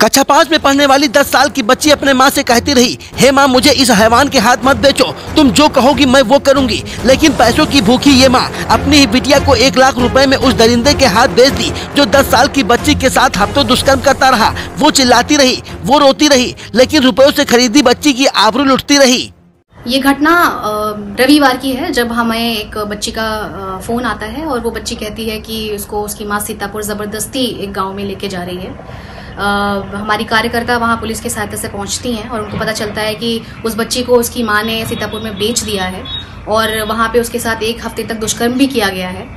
कक्षा 5 में पढ़ने वाली 10 साल की बच्ची अपने माँ से कहती रही, हे माँ मुझे इस हैवान के हाथ मत बेचो, तुम जो कहोगी मैं वो करूँगी। लेकिन पैसों की भूखी ये माँ अपनी ही बिटिया को 1 लाख रुपए में उस दरिंदे के हाथ बेच दी जो 10 साल की बच्ची के साथ हफ्तों दुष्कर्म करता रहा। वो चिल्लाती रही, वो रोती रही, लेकिन रुपयों से खरीदी बच्ची की आबरू लुटती रही। ये घटना रविवार की है, जब हमें एक बच्ची का फ़ोन आता है और वो बच्ची कहती है कि उसको उसकी माँ सीतापुर ज़बरदस्ती एक गांव में लेके जा रही है। हमारी कार्यकर्ता वहाँ पुलिस की सहायता से पहुँचती हैं और उनको पता चलता है कि उस बच्ची को उसकी माँ ने सीतापुर में बेच दिया है और वहाँ पे उसके साथ 1 हफ्ते तक दुष्कर्म भी किया गया है।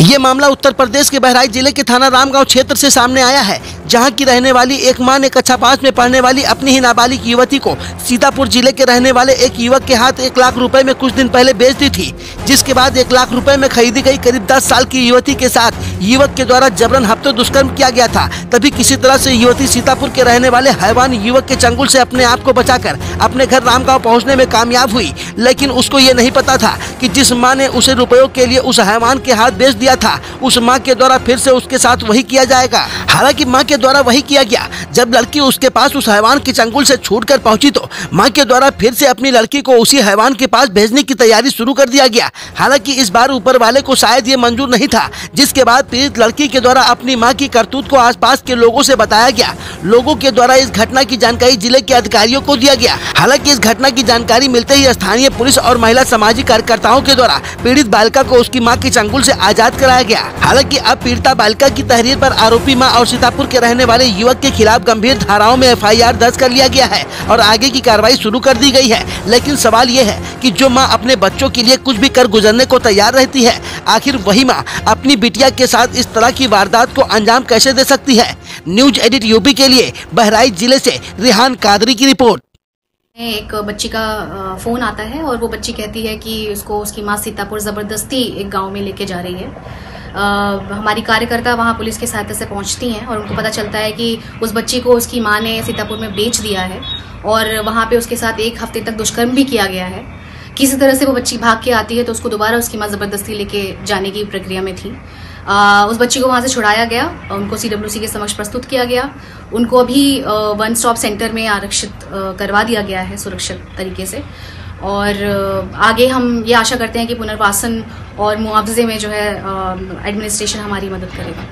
ये मामला उत्तर प्रदेश के बहराइच जिले के थाना रामगांव क्षेत्र से सामने आया है, जहां की रहने वाली एक मां ने कक्षा 5 में पढ़ने वाली अपनी ही नाबालिग युवती को सीतापुर जिले के रहने वाले एक युवक के हाथ 1 लाख रुपए में कुछ दिन पहले बेच दी थी, जिसके बाद 1 लाख रुपए में खरीदी गई करीब 10 साल की युवती के साथ युवक के द्वारा जबरन हफ्तों दुष्कर्म किया गया था। तभी किसी तरह से युवती सीतापुर के रहने वाले हैवान युवक के चंगुल से अपने आप को बचाकर अपने घर रामगांव पहुँचने में कामयाब हुई। लेकिन उसको ये नहीं पता था कि जिस माँ ने उसे रुपयों के लिए उस हैवान के हाथ बेच दिया था, उस माँ के द्वारा फिर से उसके साथ वही किया जाएगा। हालांकि माँ के द्वारा वही किया गया। जब लड़की उसके पास उस हैवान के चंगुल से छूटकर पहुंची तो माँ के द्वारा फिर से अपनी लड़की को उसी हैवान के पास भेजने की तैयारी शुरू कर दिया गया। हालांकि इस बार ऊपर वाले को शायद ये मंजूर नहीं था, जिसके बाद पीड़ित लड़की के द्वारा अपनी माँ की करतूत को आसपास के लोगों से बताया गया। लोगों के द्वारा इस घटना की जानकारी जिले के अधिकारियों को दिया गया। हालांकि इस घटना की जानकारी मिलते ही स्थानीय पुलिस और महिला सामाजिक कार्यकर्ताओं के द्वारा पीड़ित बालिका को उसकी माँ के चंगुल से आजाद कराया गया। हालांकि अब पीड़िता बालिका की तहरीर पर आरोपी मां और सीतापुर के रहने वाले युवक के खिलाफ गंभीर धाराओं में FIR दर्ज कर लिया गया है और आगे की कार्रवाई शुरू कर दी गई है। लेकिन सवाल ये है कि जो मां अपने बच्चों के लिए कुछ भी कर गुजरने को तैयार रहती है, आखिर वही मां अपनी बिटिया के साथ इस तरह की वारदात को अंजाम कैसे दे सकती है। न्यूज एडिट यूपी के लिए बहराइच जिले से रिहान कादरी की रिपोर्ट। एक बच्ची का फ़ोन आता है और वो बच्ची कहती है कि उसको उसकी माँ सीतापुर ज़बरदस्ती एक गांव में लेके जा रही है। हमारी कार्यकर्ता वहाँ पुलिस की सहायता से पहुँचती हैं और उनको पता चलता है कि उस बच्ची को उसकी माँ ने सीतापुर में बेच दिया है और वहाँ पे उसके साथ 1 हफ्ते तक दुष्कर्म भी किया गया है। किसी तरह से वो बच्ची भाग के आती है तो उसको दोबारा उसकी माँ ज़बरदस्ती लेके जाने की प्रक्रिया में थी। उस बच्ची को वहाँ से छुड़ाया गया, उनको CWC के समक्ष प्रस्तुत किया गया। उनको अभी 1 स्टॉप सेंटर में आरक्षित करवा दिया गया है सुरक्षित तरीके से। और आगे हम ये आशा करते हैं कि पुनर्वासन और मुआवजे में जो है एडमिनिस्ट्रेशन हमारी मदद करेगा।